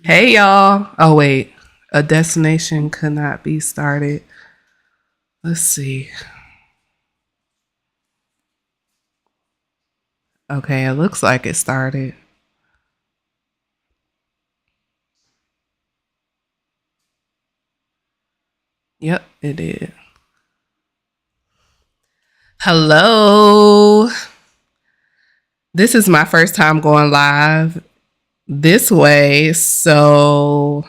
Hey y'all. Oh wait. A destination could not be started. Let's see. Okay, it looks like it started. Yep, it did. Hello. This is my first time going live this way, so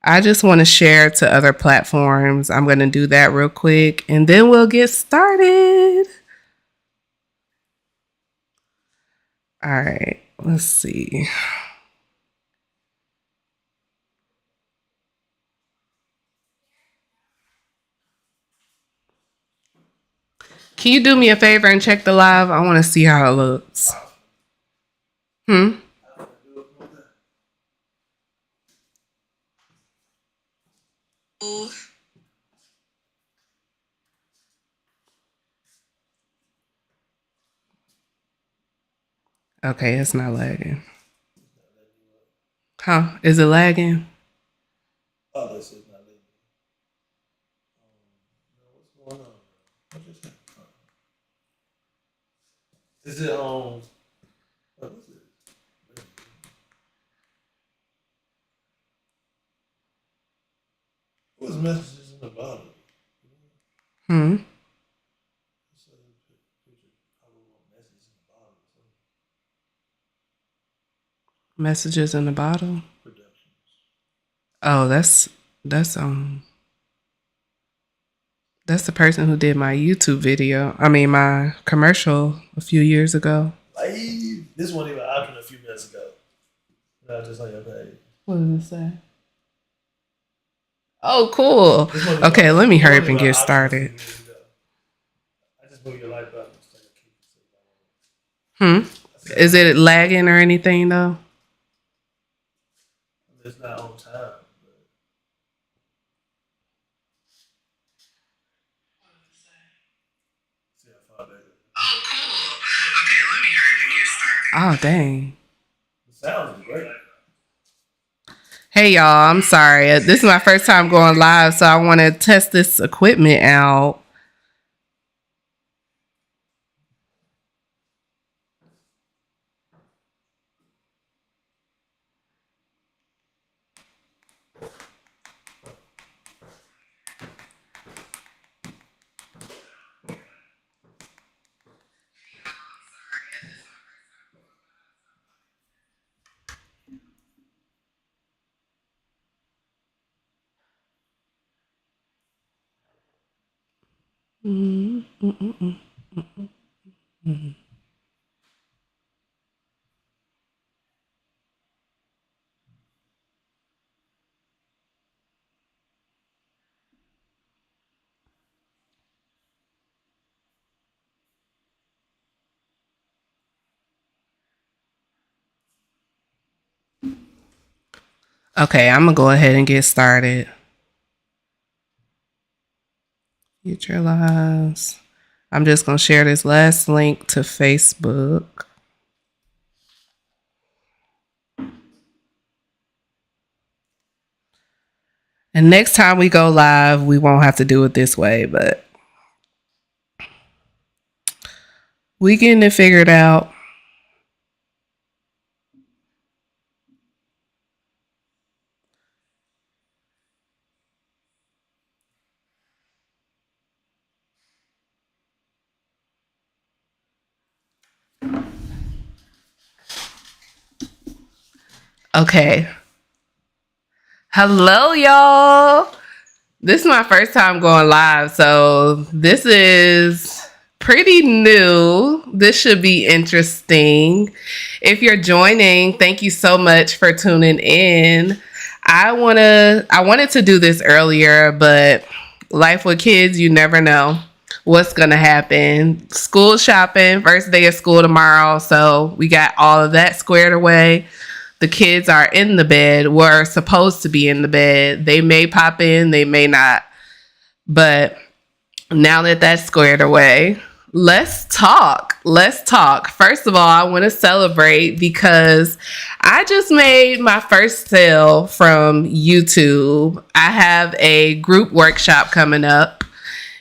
I just want to share to other platforms. I'm going to do that real quick and then we'll get started. All right, let's see. Can you do me a favor and check the live? I want to see how it looks. Okay, it's not lagging. Huh? Is it lagging? Is it what's messages in the bottom? Hmm. Messages in the bottom. Oh, that's the person who did my YouTube video. I mean my commercial a few years ago. Like this wasn't even option a few minutes ago. Not just on your page. What does it say? Oh, cool. Okay, let me hurry up and get started. I just moved your light button. Is it lagging or anything though? It's not on time. Oh, dang. The sound is great. Hey, y'all. I'm sorry. This is my first time going live, so I want to test this equipment out. Okay, I'm going to go ahead and get started. Future lives. I'm just going to share this last link to Facebook. And next time we go live, we won't have to do it this way, but we getting it figured out. Okay. Hello, y'all. This is my first time going live, so this is pretty new. This should be interesting. If you're joining, thank you so much for tuning in. I wanted to do this earlier, but life with kids, you never know what's gonna happen. School shopping, first day of school tomorrow, so we got all of that squared away. The kids are in the bed, were supposed to be in the bed. They may pop in, they may not. But now that that's squared away, let's talk. Let's talk. First of all, I want to celebrate because I just made my first sale from YouTube. I have a group workshop coming up,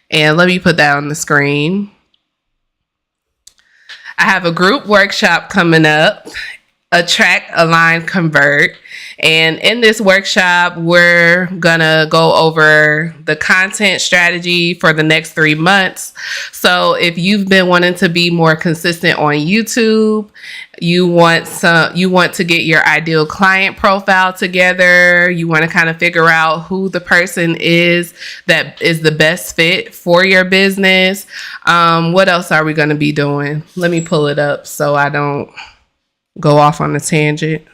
and let me put that on the screen. I have a group workshop coming up, Attract, Align, Convert. And in this workshop, we're going to go over the content strategy for the next 3 months. So if you've been wanting to be more consistent on YouTube, you want to get your ideal client profile together, you want to kind of figure out who the person is that is the best fit for your business. What else are we going to be doing? Let me pull it up so I don't go off on a tangent.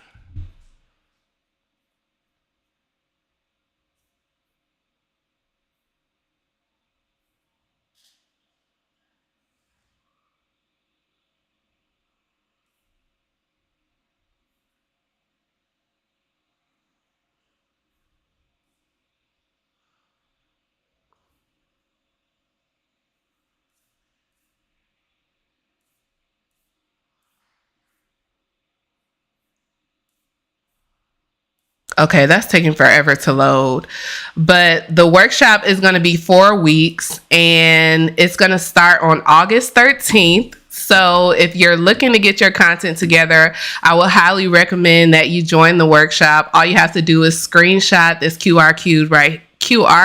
Okay, that's taking forever to load. But the workshop is going to be 4 weeks and it's going to start on August 13th. So if you're looking to get your content together, I will highly recommend that you join the workshop. All you have to do is screenshot this QR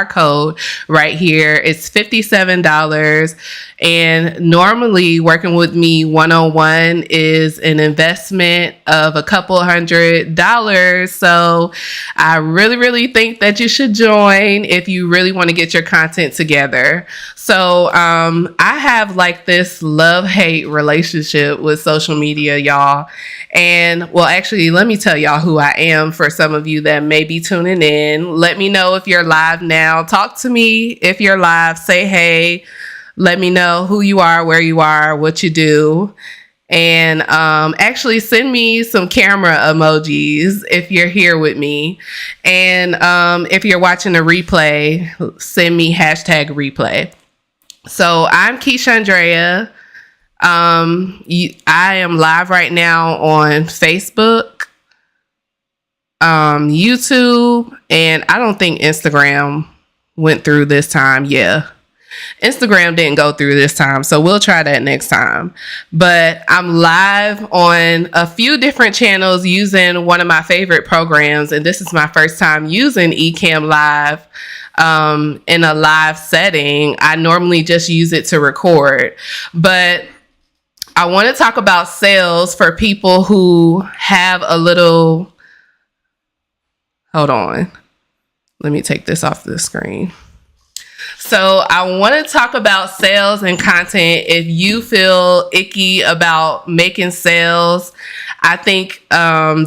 code right here. It's $57. And normally working with me one-on-one is an investment of a couple $100. So I really think that you should join if you really want to get your content together. So I have like this love-hate relationship with social media, y'all. And well, actually, let me tell y'all who I am for some of you that may be tuning in. Let me know if you're live now. Talk to me if you're live. Say hey. Let me know who you are, where you are, what you do. And actually send me some camera emojis if you're here with me. And if you're watching a replay, send me #replay. So I'm Keisha Andrea. I am live right now on Facebook, YouTube, and I don't think Instagram went through this time. Yeah. Instagram didn't go through this time, so we'll try that next time. But I'm live on a few different channels using one of my favorite programs, and this is my first time using Ecamm Live in a live setting. I normally just use it to record, but I want to talk about sales for people who have a little... Hold on. Let me take this off the screen. So I want to talk about sales and content. If you feel icky about making sales, I think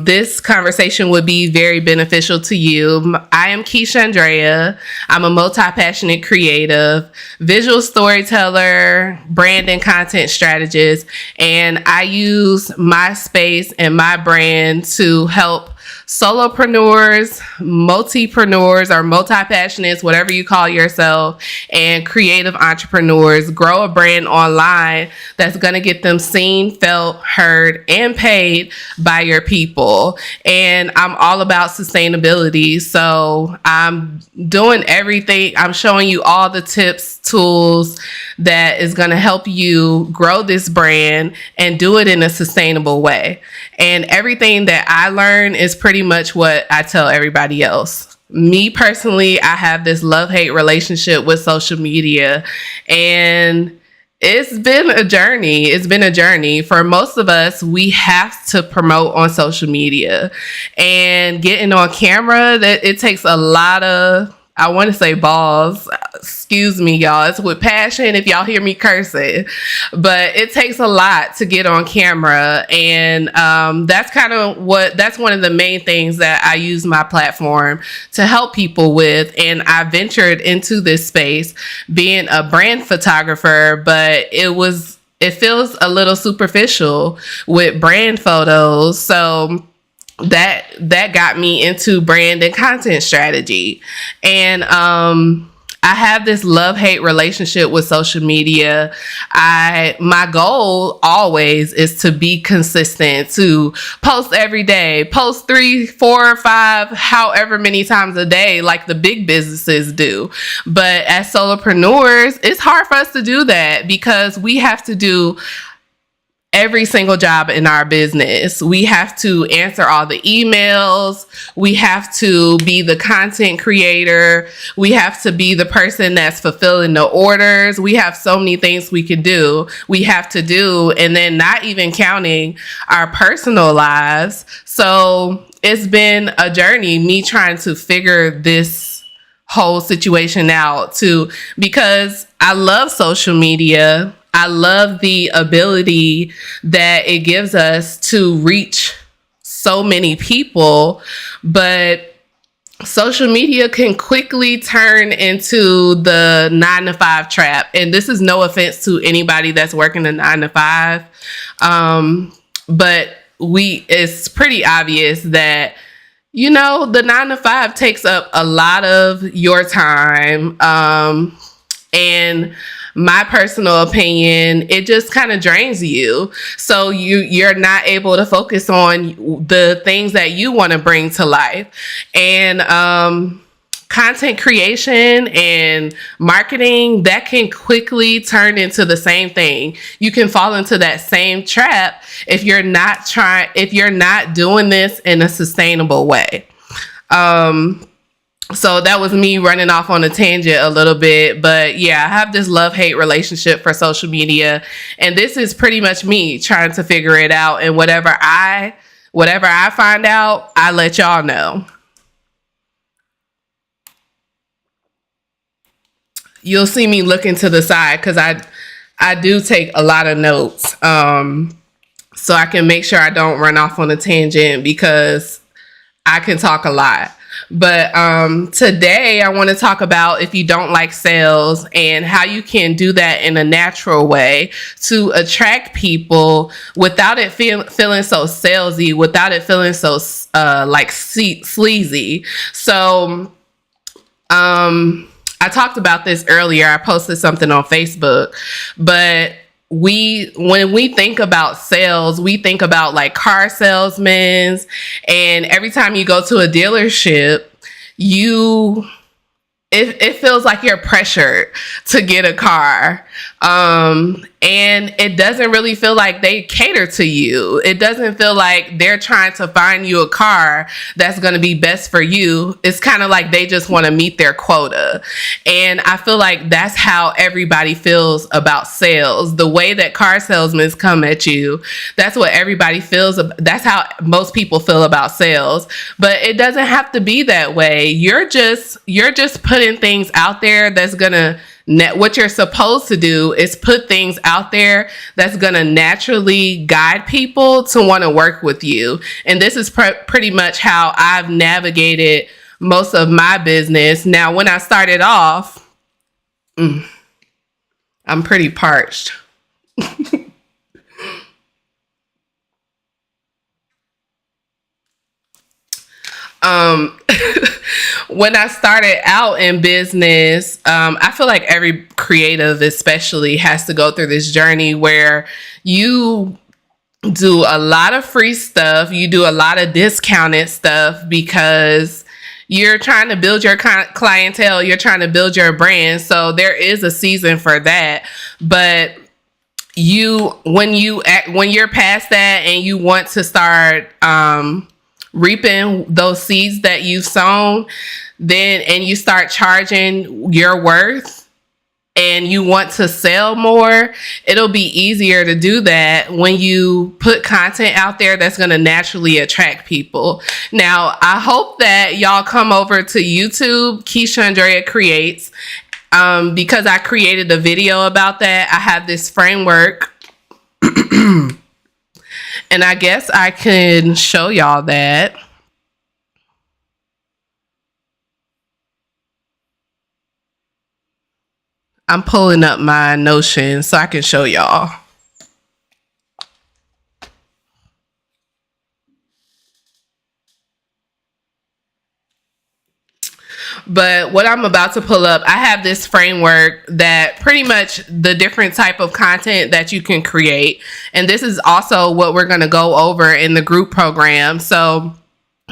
this conversation would be very beneficial to you. I am Keisha Andrea. I'm a multi-passionate creative, visual storyteller, brand and content strategist, and I use my space and my brand to help solopreneurs, multipreneurs, or multi-passionates, whatever you call yourself, and creative entrepreneurs grow a brand online that's going to get them seen, felt, heard, and paid by your people. And I'm all about sustainability. So I'm doing everything. I'm showing you all the tips, tools that is going to help you grow this brand and do it in a sustainable way. And everything that I learn is pretty much what I tell everybody else. Me personally, I have this love-hate relationship with social media, and it's been a journey. It's been a journey. For most of us, we have to promote on social media, and getting on camera, that it takes a lot of, I want to say balls. Excuse me, y'all. It's with passion if y'all hear me cursing. But it takes a lot to get on camera. And that's one of the main things that I use my platform to help people with. And I ventured into this space being a brand photographer, but it feels a little superficial with brand photos. So that got me into brand and content strategy. And I have this love-hate relationship with social media. My goal always is to be consistent, to post every day, post 3, 4, 5, however many times a day, like the big businesses do. But as solopreneurs, it's hard for us to do that because we have to do every single job in our business. We have to answer all the emails. We have to be the content creator. We have to be the person that's fulfilling the orders. We have so many things we have to do, and then not even counting our personal lives. So it's been a journey, me trying to figure this whole situation out too, because I love social media. I love the ability that it gives us to reach so many people, but social media can quickly turn into the 9-to-5 trap. And this is no offense to anybody that's working a 9-to-5. But it's pretty obvious that, the 9-to-5 takes up a lot of your time. And my personal opinion, it just kind of drains you. So you're not able to focus on the things that you want to bring to life. And content creation and marketing, that can quickly turn into the same thing. You can fall into that same trap if you're not doing this in a sustainable way. So that was me running off on a tangent a little bit, but yeah, I have this love-hate relationship for social media, and this is pretty much me trying to figure it out, and whatever I find out, I let y'all know. You'll see me looking to the side because I do take a lot of notes, so I can make sure I don't run off on a tangent because I can talk a lot. But today I want to talk about if you don't like sales and how you can do that in a natural way to attract people without it feeling so salesy, without it feeling so sleazy. So I talked about this earlier. I posted something on Facebook, but when we think about sales, we think about like car salesmen, and every time you go to a dealership, it feels like you're pressured to get a car. And it doesn't really feel like they cater to you. It doesn't feel like they're trying to find you a car that's going to be best for you. It's kind of like they just want to meet their quota. And I feel like that's how everybody feels about sales. The way that car salesmen come at you, that's what everybody feels. That's how most people feel about sales. But it doesn't have to be that way. You're just putting things out there that's going to what you're supposed to do is put things out there that's going to naturally guide people to want to work with you. And this is pretty much how I've navigated most of my business. Now, when I started off, I'm pretty parched. When I started out in business, I feel like every creative especially has to go through this journey where you do a lot of free stuff, you do a lot of discounted stuff because you're trying to build your clientele, you're trying to build your brand. So there is a season for that. But when you're past that and you want to start reaping those seeds that you've sown, and you start charging your worth and you want to sell more, it'll be easier to do that when you put content out there that's going to naturally attract people. Now, I hope that y'all come over to YouTube, Keisha Andrea Creates, because I created a video about that. I have this framework and I guess I can show y'all that. I'm pulling up my Notion so I can show y'all. But what I'm about to pull up, I have this framework that pretty much the different type of content that you can create. And this is also what we're going to go over in the group program. So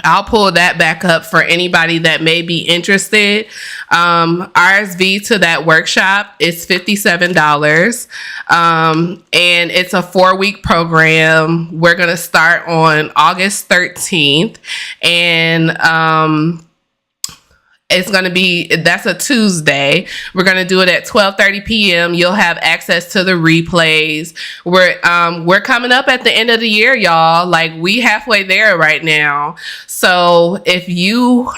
I'll pull that back up for anybody that may be interested. RSV to that workshop is $57. And it's a 4-week program. We're going to start on August 13th. And it's going to be, that's a Tuesday. We're going to do it at 12:30 p.m. You'll have access to the replays. We're coming up at the end of the year, y'all. Like, we halfway there right now. So if you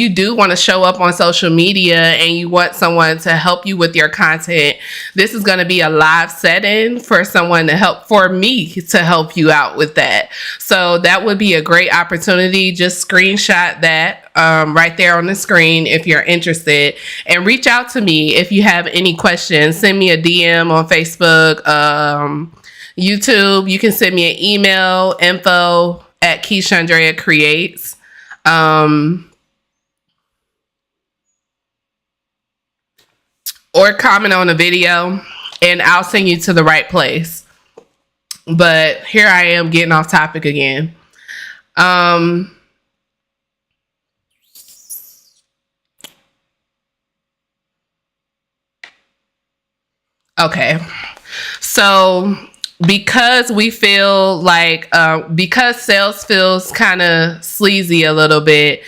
do want to show up on social media and you want someone to help you with your content, this is going to be a live setting for someone for me to help you out with that. So that would be a great opportunity. Just screenshot that right there on the screen if you're interested, and reach out to me if you have any questions. Send me a DM on Facebook, YouTube. You can send me an email, info@Keishandrea Creates. Or comment on the video and I'll send you to the right place. But here I am getting off topic again. Okay, so because we feel like, because sales feels kind of sleazy a little bit,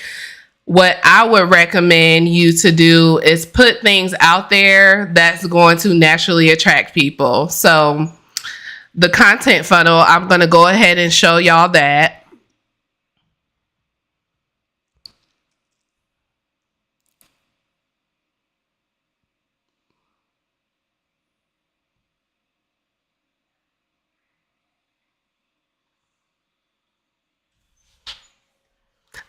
what I would recommend you to do is put things out there that's going to naturally attract people. So the content funnel, I'm going to go ahead and show y'all that.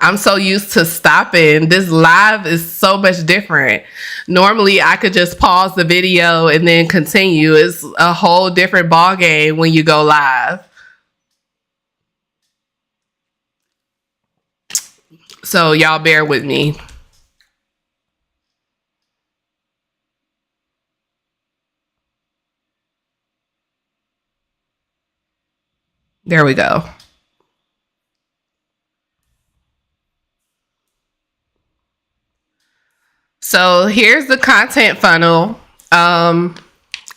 I'm so used to stopping. This live is so much different. Normally, I could just pause the video and then continue. It's a whole different ball game when you go live. So y'all bear with me. There we go. So here's the content funnel. And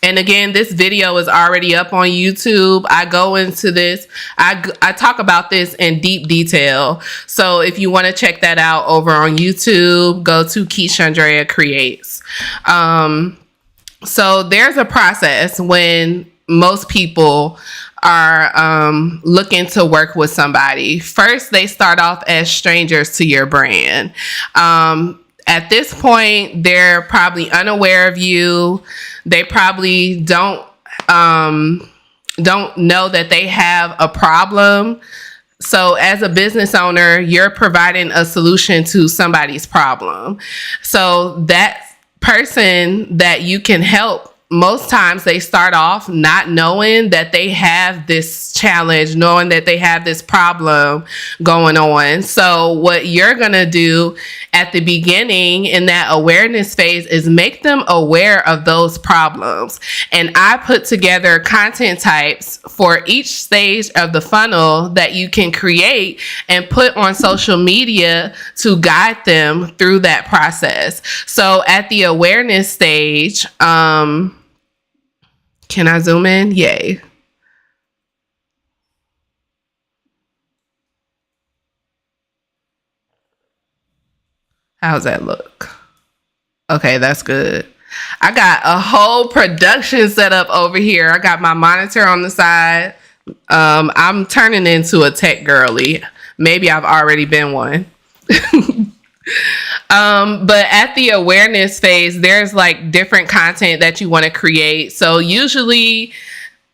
again, this video is already up on YouTube. I go into this. I talk about this in deep detail. So if you want to check that out over on YouTube, go to Keishandrea Creates. So there's a process when most people are looking to work with somebody. First, they start off as strangers to your brand. At this point, they're probably unaware of you. They probably don't know that they have a problem. So as a business owner, you're providing a solution to somebody's problem. So that person that you can help, most times they start off not knowing that they have this challenge, knowing that they have this problem going on. So what you're going to do at the beginning in that awareness phase is make them aware of those problems. And I put together content types for each stage of the funnel that you can create and put on social media to guide them through that process. So at the awareness stage, can I zoom in? Yay. How's that look? Okay, that's good. I got a whole production set up over here. I got my monitor on the side. I'm turning into a tech girly. Maybe I've already been one. But at the awareness phase, there's like different content that you want to create. So usually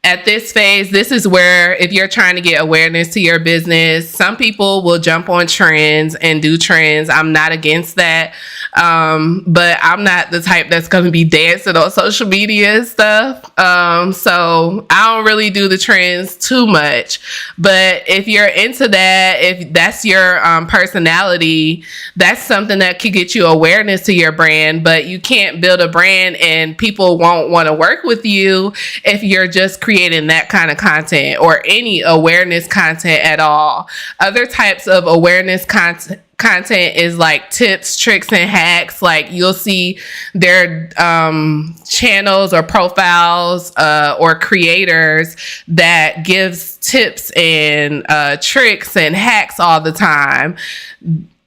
At this phase, this is where if you're trying to get awareness to your business, some people will jump on trends and do trends. I'm not against that. But I'm not the type that's going to be dancing on social media and stuff. So I don't really do the trends too much. But if you're into that, if that's your personality, that's something that could get you awareness to your brand. But you can't build a brand and people won't want to work with you if you're just creating that kind of content or any awareness content at all. Other types of awareness content is like tips, tricks, and hacks. Like you'll see their channels or profiles or creators that gives tips and tricks and hacks all the time.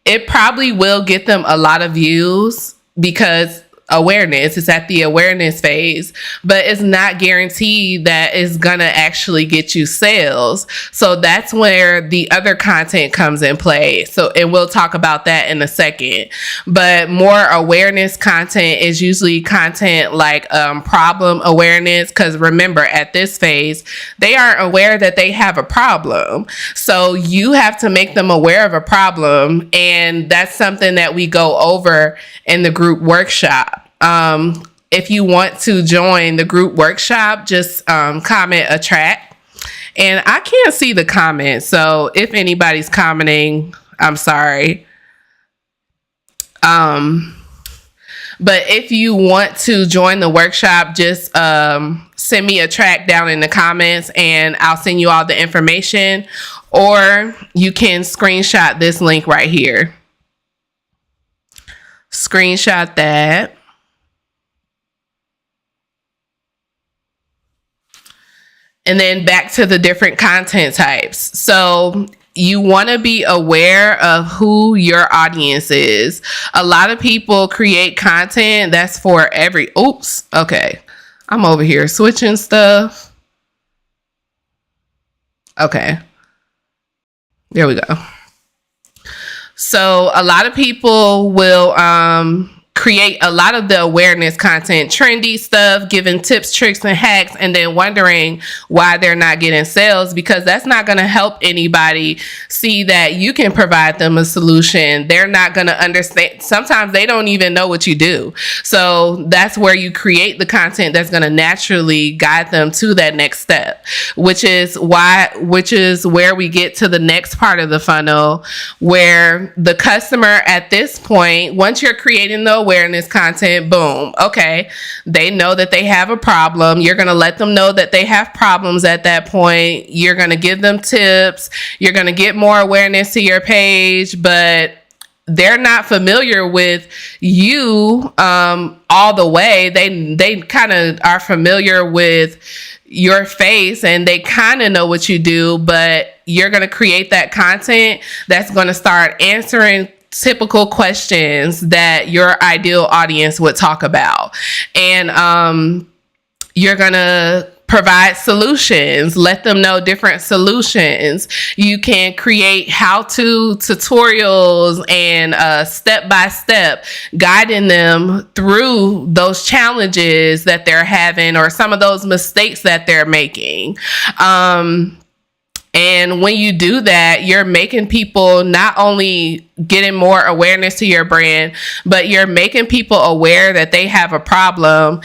It probably will get them a lot of views because awareness is at the awareness phase, but it's not guaranteed that it's gonna actually get you sales. So that's where the other content comes in play. So, and we'll talk about that in a second. But more awareness content is usually content like problem awareness, because remember, at this phase they aren't aware that they have a problem, so you have to make them aware of a problem. And that's something that we go over in the group workshop. If you want to join the group workshop, just comment a track. And I can't see the comments, so if anybody's commenting, I'm sorry. But if you want to join the workshop, just send me a track down in the comments and I'll send you all the information, or you can screenshot this link right here. Screenshot that. And then back to the different content types. So you want to be aware of who your audience is. A lot of people create content that's for okay. I'm over here switching stuff. Okay. There we go. So a lot of people will create a lot of the awareness content, trendy stuff, giving tips, tricks, and hacks, and then wondering why they're not getting sales, because that's not going to help anybody see that you can provide them a solution. They're not going to understand. Sometimes they don't even know what you do. So that's where you create the content that's going to naturally guide them to that next step, which is where we get to the next part of the funnel, where the customer at this point, once you're creating the awareness content, boom, okay, they know that they have a problem. You're going to let them know that they have problems at that point. You're going to give them tips. You're going to get more awareness to your page, but they're not familiar with you all the way. They kind of are familiar with your face and they kind of know what you do, but you're going to create that content that's going to start answering typical questions that your ideal audience would talk about. And you're going to provide solutions, let them know different solutions. You can create how-to tutorials and step-by-step guiding them through those challenges that they're having or some of those mistakes that they're making. And when you do that, you're making people not only getting more awareness to your brand, but you're making people aware that they have a problem.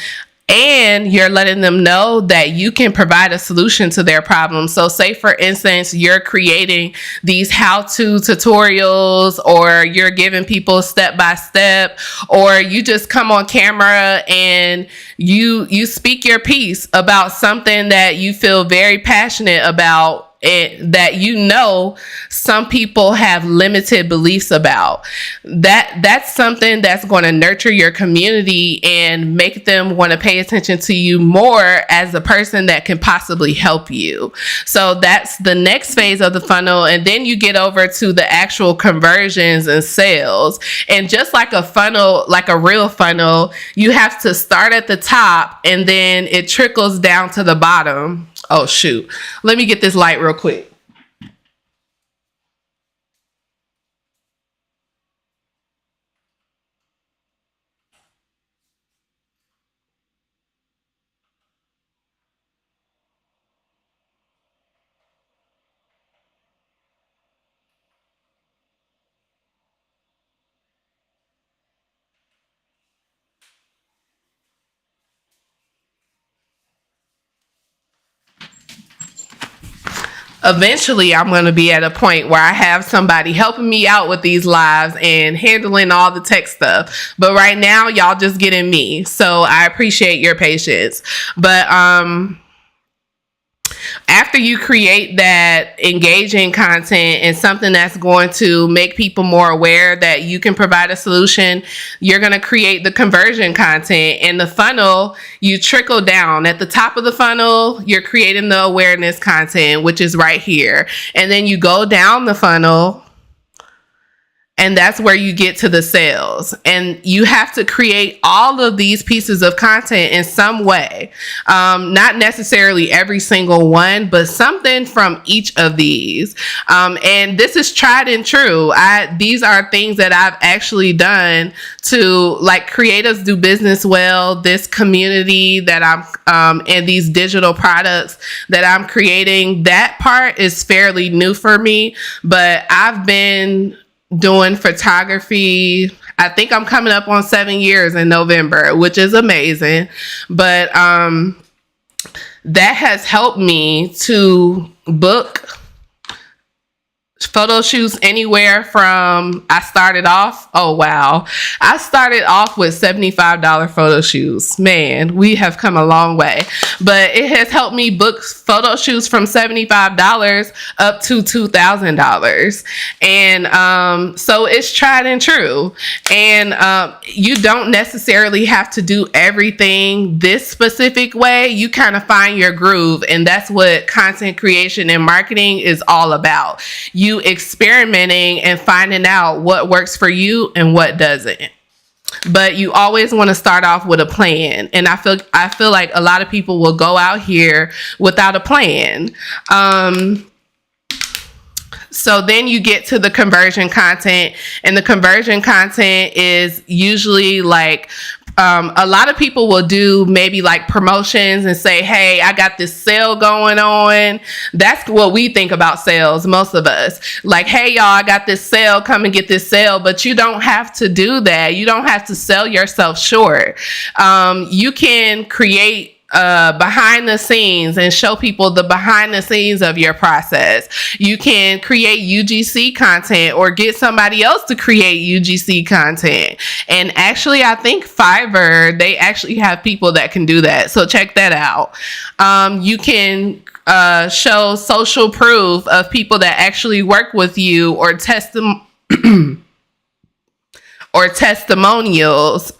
And you're letting them know that you can provide a solution to their problem. So say, for instance, you're creating these how-to tutorials, or you're giving people step-by-step, or you just come on camera and you speak your piece about something that you feel very passionate about, that you know some people have limited beliefs about. That's something that's going to nurture your community and make them want to pay attention to you more as a person that can possibly help you. So that's the next phase of the funnel. And then you get over to the actual conversions and sales. And just like a funnel, like a real funnel, you have to start at the top and then it trickles down to the bottom. Oh, shoot. Let me get this light real quick. eventually I'm going to be at a point where I have somebody helping me out with these lives and handling all the tech stuff. But right now, y'all just getting me. So I appreciate your patience. But after you create that engaging content and something that's going to make people more aware that you can provide a solution, you're going to create the conversion content. And the funnel, you trickle down. At the top of the funnel, you're creating the awareness content, which is right here. And then you go down the funnel, and that's where you get to the sales. And you have to create all of these pieces of content in some way. Not necessarily every single one, but something from each of these. And this is tried and true. These are things that I've actually done to, like, Creatives Do Business Well, this community that I'm and these digital products that I'm creating. That part is fairly new for me, but I've been doing photography. I think I'm coming up on 7 years in November, which is amazing. But that has helped me to book photo shoots anywhere from, I started off with $75 photo shoots. Man, we have come a long way. But it has helped me book photo shoots from $75 up to $2,000. And so it's tried and true. And you don't necessarily have to do everything this specific way. You kind of find your groove, and that's what content creation and marketing is all about. You experimenting and finding out what works for you and what doesn't. But you always want to start off with a plan. And I feel like a lot of people will go out here without a plan. So then you get to the conversion content, and the conversion content is usually like, a lot of people will do maybe like promotions and say, hey, I got this sale going on. That's what we think about sales, most of us. Like, hey, y'all, I got this sale. Come and get this sale. But you don't have to do that. You don't have to sell yourself short. You can create behind the scenes and show people the behind the scenes of your process. You can create UGC content or get somebody else to create UGC content. And actually, I think Fiverr, they actually have people that can do that. So check that out. You can show social proof of people that actually work with you, or testimonials.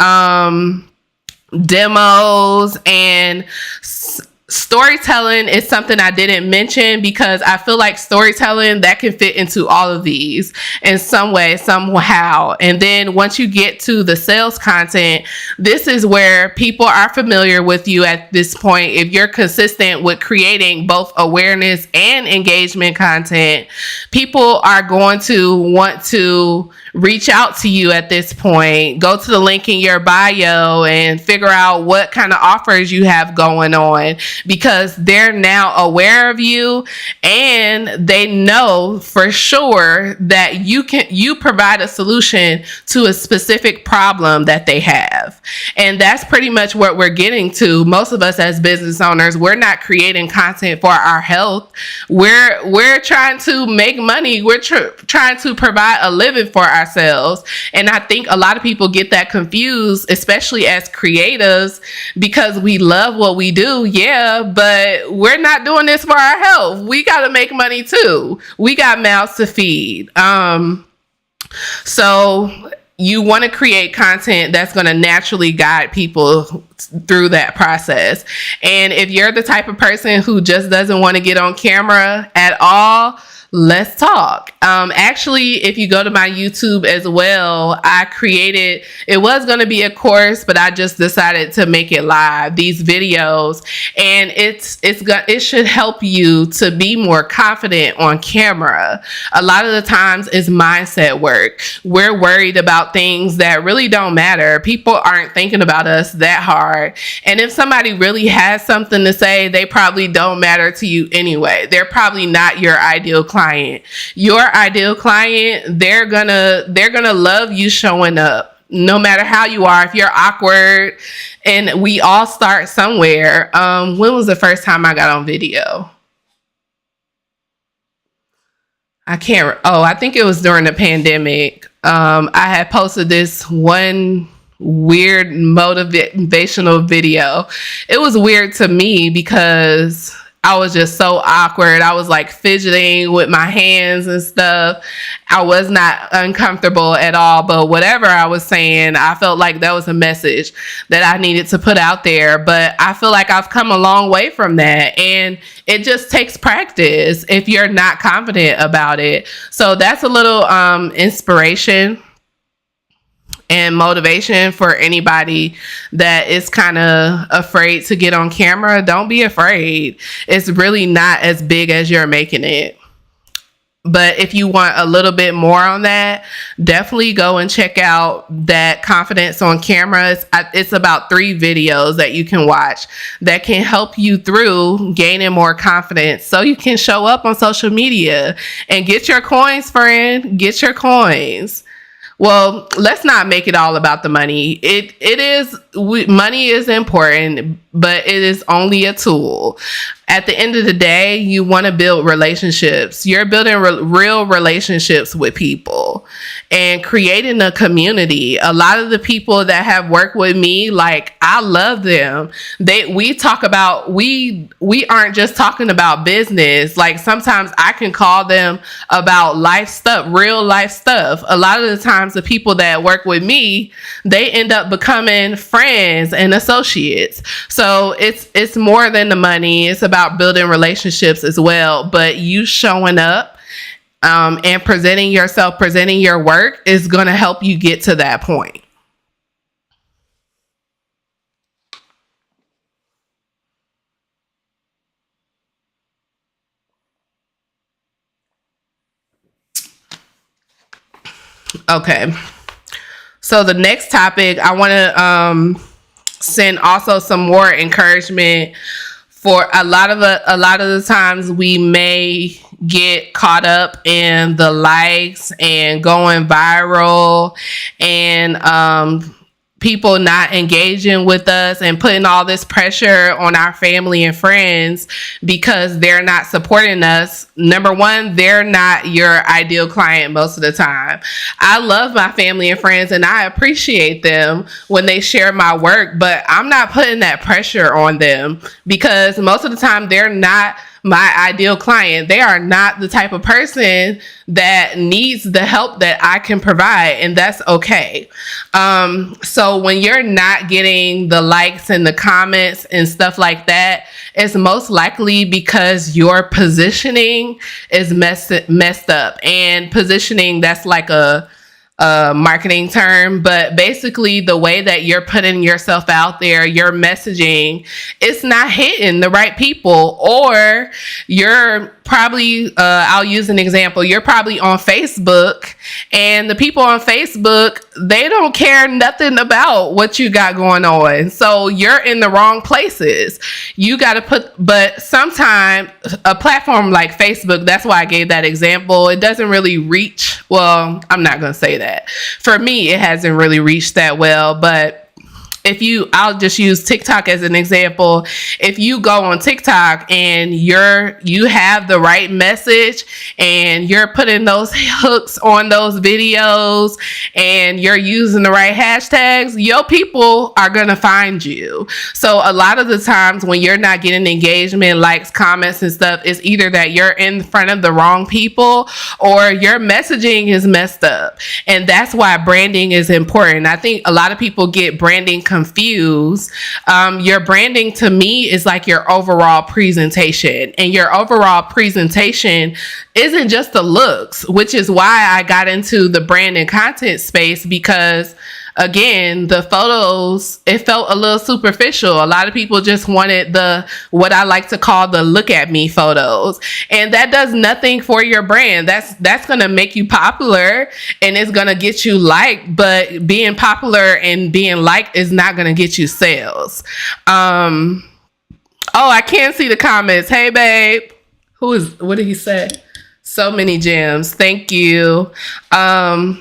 Demos, and storytelling is something I didn't mention because I feel like storytelling that can fit into all of these in some way, somehow. And then once you get to the sales content, this is where people are familiar with you at this point. If you're consistent with creating both awareness and engagement content, people are going to want to reach out to you at this point. Go to the link in your bio and figure out what kind of offers you have going on, because they're now aware of you and they know for sure that you provide a solution to a specific problem that they have. And that's pretty much what we're getting to. Most of us as business owners, we're not creating content for our health. We're trying to make money. We're trying to provide a living for ourselves. And I think a lot of people get that confused, especially as creatives, because we love what we do. Yeah, but we're not doing this for our health. We got to make money too. We got mouths to feed. So you want to create content that's going to naturally guide people through that process. And if you're the type of person who just doesn't want to get on camera at all, let's talk. Actually, if you go to my YouTube as well, I created, it was going to be a course, but I just decided to make it live, these videos. And it should help you to be more confident on camera. A lot of the times it's mindset work. We're worried about things that really don't matter. People aren't thinking about us that hard. And if somebody really has something to say, they probably don't matter to you anyway. They're probably not your ideal client. Your ideal client, they're gonna love you showing up no matter how you are. If you're awkward, and we all start somewhere. When was the first time I got on video? I can't. Oh, I think it was during the pandemic. I had posted this one weird motivational video. It was weird to me because I was just so awkward. I was like fidgeting with my hands and stuff. I was not uncomfortable at all, but whatever I was saying, I felt like that was a message that I needed to put out there. But I feel like I've come a long way from that. And it just takes practice if you're not confident about it. So that's a little inspiration and motivation for anybody that is kind of afraid to get on camera. Don't be afraid. It's really not as big as you're making it. But if you want a little bit more on that, definitely go and check out that Confidence on Camera. It's about 3 videos that you can watch that can help you through gaining more confidence so you can show up on social media and get your coins, friend. Get your coins. Well, let's not make it all about the money. Money is important, but it is only a tool. At the end of the day, you want to build relationships. You're building real relationships with people and creating a community. A lot of the people that have worked with me, like, I love them. We talk about, we aren't just talking about business. Like, sometimes I can call them about life stuff, real life stuff. A lot of the times the people that work with me, they end up becoming friends and associates. So it's more than the money. It's about building relationships as well. But you showing up and presenting yourself, presenting your work is going to help you get to that point. Okay. So the next topic, I want to send also some more encouragement. For a lot of the times we may get caught up in the likes and going viral and people not engaging with us and putting all this pressure on our family and friends because they're not supporting us. Number one, they're not your ideal client most of the time. I love my family and friends and I appreciate them when they share my work, but I'm not putting that pressure on them because most of the time they're not my ideal client. They are not the type of person that needs the help that I can provide, and that's okay. So when you're not getting the likes and the comments and stuff like that, it's most likely because your positioning is messed up. And positioning, that's like a marketing term, but basically the way that you're putting yourself out there, your messaging, it's not hitting the right people. Or you're probably, I'll use an example, you're probably on Facebook and the people on Facebook, they don't care nothing about what you got going on. So you're in the wrong places. You got to but sometimes a platform like Facebook, that's why I gave that example, it doesn't really reach, well, I'm not going to say that. For me, it hasn't really reached that well, but I'll just use TikTok as an example. If you go on TikTok and you have the right message and you're putting those hooks on those videos and you're using the right hashtags, your people are going to find you. So a lot of the times when you're not getting engagement, likes, comments and stuff, it's either that you're in front of the wrong people or your messaging is messed up. And that's why branding is important. I think a lot of people get branding confused. Your branding to me is like your overall presentation, and your overall presentation isn't just the looks, which is why I got into the brand and content space, because again, the photos, it felt a little superficial. A lot of people just wanted what I like to call the look at me photos. And that does nothing for your brand. That's going to make you popular and it's going to get you liked, but being popular and being liked is not going to get you sales. Oh, I can't see the comments. Hey, babe. What did he say? So many gems. Thank you. I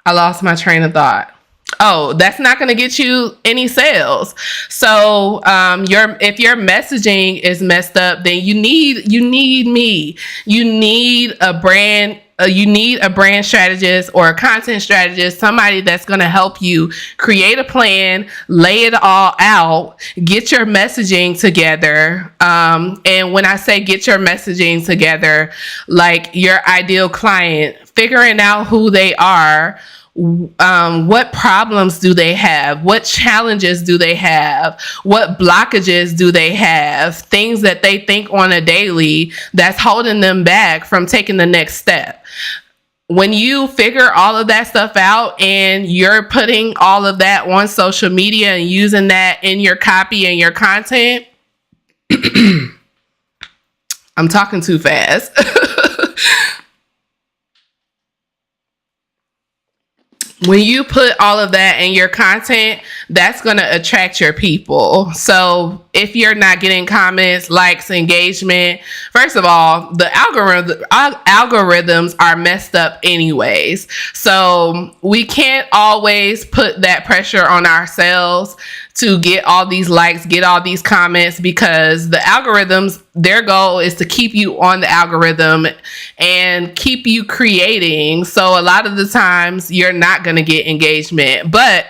lost my train of thought. Oh, that's not going to get you any sales. So, if your messaging is messed up, then you need me. You need a brand. You need a brand strategist or a content strategist, somebody that's going to help you create a plan, lay it all out, get your messaging together. And when I say get your messaging together, like your ideal client, figuring out who they are, what problems do they have? What challenges do they have? What blockages do they have? Things that they think on a daily that's holding them back from taking the next step. When you figure all of that stuff out and you're putting all of that on social media and using that in your copy and your content, I'm talking too fast. When you put all of that in your content, that's going to attract your people. So if you're not getting comments, likes, engagement, first of all, the algorithms are messed up anyways. So we can't always put that pressure on ourselves to get all these likes, get all these comments, because the algorithms, their goal is to keep you on the algorithm and keep you creating. So a lot of the times you're not going to get engagement, but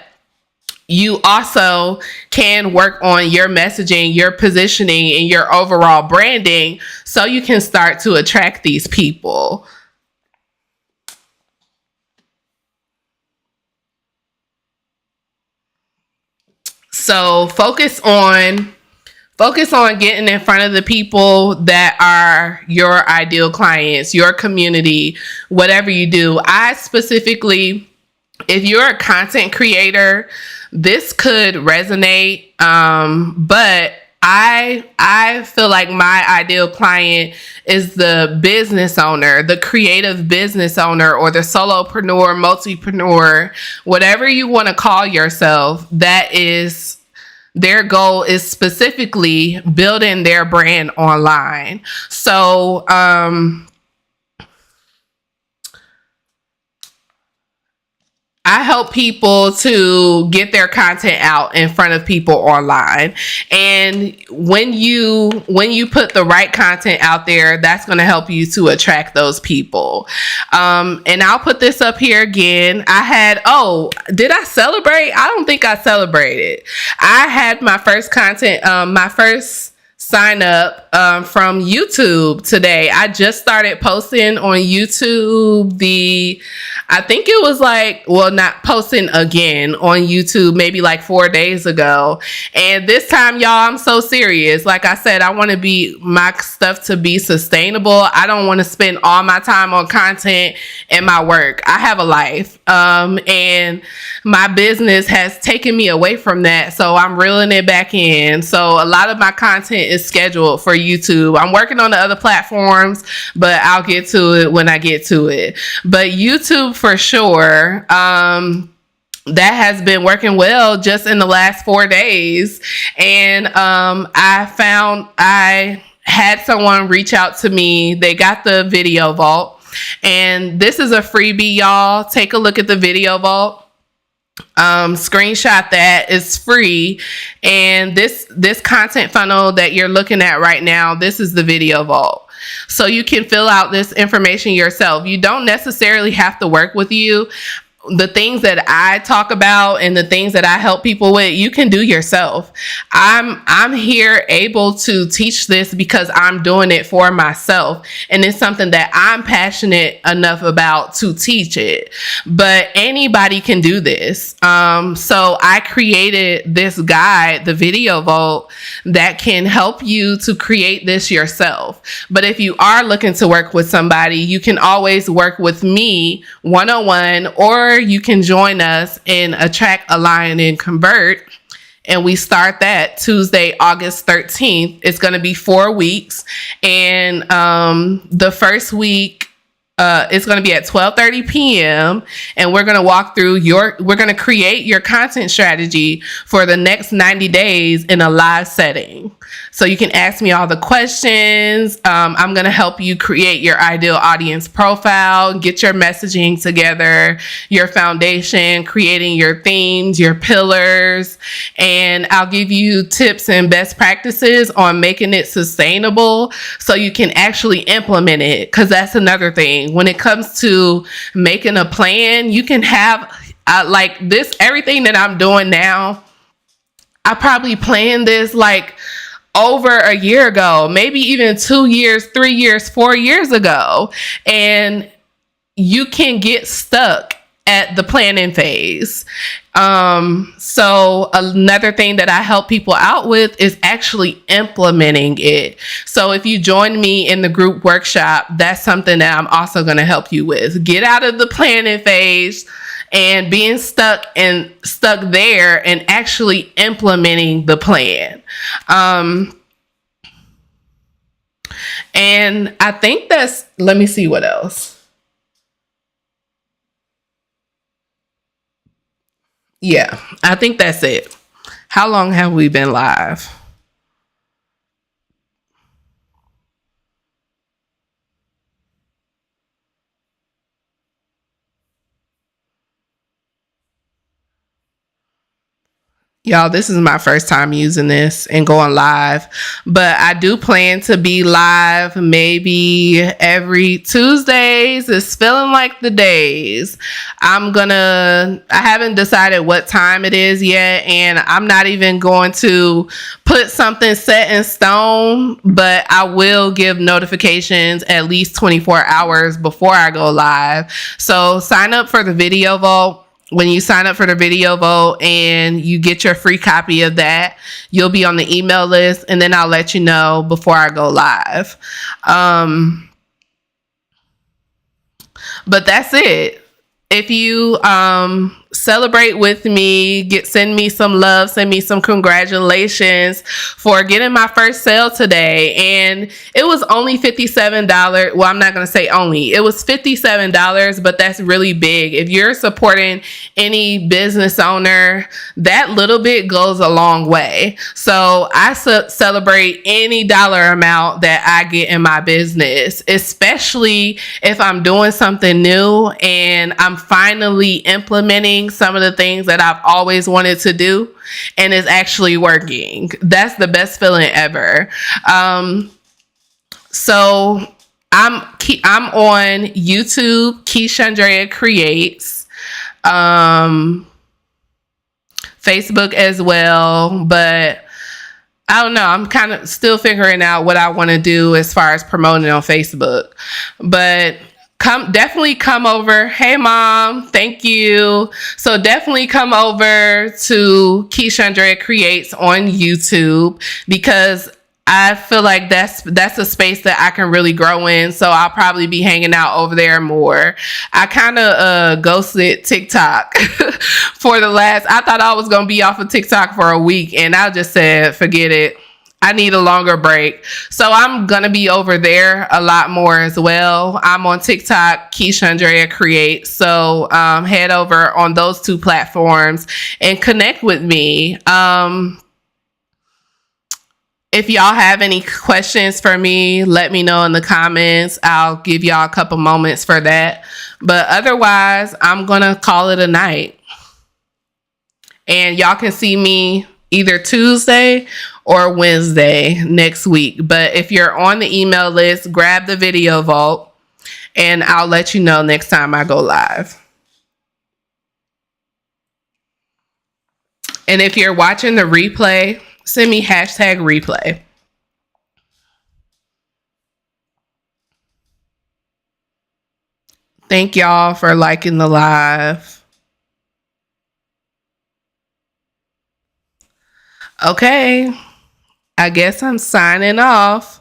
you also can work on your messaging, your positioning, and your overall branding so you can start to attract these people. So focus on getting in front of the people that are your ideal clients, your community, whatever you do. I specifically, if you're a content creator, this could resonate. But I feel like my ideal client is the business owner, the creative business owner, or the solopreneur, multipreneur, whatever you want to call yourself. That is their goal, is specifically building their brand online. So, I help people to get their content out in front of people online. And when you put the right content out there, that's going to help you to attract those people. And I'll put this up here again. Did I celebrate? I don't think I celebrated. I had my first sign up from YouTube today. I just started posting on YouTube. I think it was not posting again on YouTube, maybe like 4 days ago. And this time, y'all, I'm so serious. Like I said, I want my stuff to be sustainable. I don't want to spend all my time on content and my work. I have a life. And my business has taken me away from that. So I'm reeling it back in. So a lot of my content is scheduled for YouTube. I'm working on the other platforms, but I'll get to it when I get to it. But YouTube for sure. That has been working well just in the last 4 days. And I had someone reach out to me. They got the Video Vault. And this is a freebie, y'all. Take a look at the Video Vault. Screenshot that. It's free. And this content funnel that you're looking at right now, this is the Video Vault. So you can fill out this information yourself. You don't necessarily have to work with you. The things that I talk about and the things that I help people with, you can do yourself. I'm here able to teach this because I'm doing it for myself. And it's something that I'm passionate enough about to teach it. But anybody can do this. So I created this guide, the Video Vault, that can help you to create this yourself. But if you are looking to work with somebody, you can always work with me one-on-one, or you can join us in Attract, Align, and Convert. And we start that Tuesday, August 13th. It's going to be 4 weeks. And the first week, it's going to be at 12:30 p.m. And we're going to walk through we're going to create your content strategy for the next 90 days in a live setting. So you can ask me all the questions. I'm going to help you create your ideal audience profile, get your messaging together, your foundation, creating your themes, your pillars, and I'll give you tips and best practices on making it sustainable so you can actually implement it. Because that's another thing. When it comes to making a plan, you can have like this, everything that I'm doing now, I probably planned this like over a year ago, maybe even 2 years, 3 years, 4 years ago. And you can get stuck at the planning phase. So another thing that I help people out with is actually implementing it. So if you join me in the group workshop, that's something that I'm also going to help you with. Get out of the planning phase and being stuck there and actually implementing the plan. And I think let me see what else. Yeah, I think that's it. How long have we been live? Y'all, this is my first time using this and going live, but I do plan to be live maybe every Tuesdays. It's feeling like the days. I haven't decided what time it is yet, and I'm not even going to put something set in stone, but I will give notifications at least 24 hours before I go live. So sign up for the video vault. When you sign up for the video vote and you get your free copy of that, you'll be on the email list, and then I'll let you know before I go live. But that's it. If you celebrate with me, send me some love, send me some congratulations for getting my first sale today. And it was only $57. Well, I'm not going to say only. It was $57, but that's really big. If you're supporting any business owner, that little bit goes a long way. So I celebrate any dollar amount that I get in my business, especially if I'm doing something new and I'm finally implementing some of the things that I've always wanted to do and it's actually working. That's the best feeling ever. So I'm on YouTube, Keishandrea Creates, Facebook as well, but I don't know. I'm kind of still figuring out what I want to do as far as promoting on Facebook, but definitely come over. Hey mom, thank you. So definitely come over to Keishandrea Creates on YouTube, because I feel like that's a space that I can really grow in. So I'll probably be hanging out over there more. I kind of ghosted TikTok I thought I was going to be off of TikTok for a week, and I just said, forget it. I need a longer break. So I'm going to be over there a lot more as well. I'm on TikTok, Keishandrea Creates. So head over on those two platforms and connect with me. If y'all have any questions for me, let me know in the comments. I'll give y'all a couple moments for that. But otherwise, I'm going to call it a night. And y'all can see me either Tuesday or Wednesday next week. But if you're on the email list, grab the video vault and I'll let you know next time I go live. And if you're watching the replay, send me #replay. Thank y'all for liking the live. Okay, I guess I'm signing off.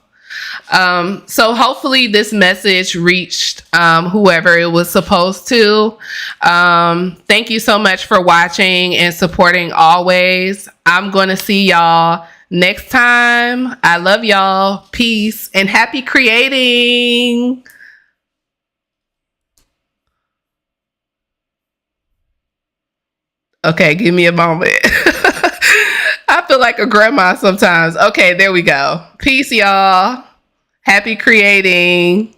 So hopefully this message reached whoever it was supposed to. Thank you so much for watching and supporting always. I'm going to see y'all next time. I love y'all. Peace and happy creating. Okay, give me a moment. I feel like a grandma sometimes. Okay, there we go. Peace, y'all. Happy creating.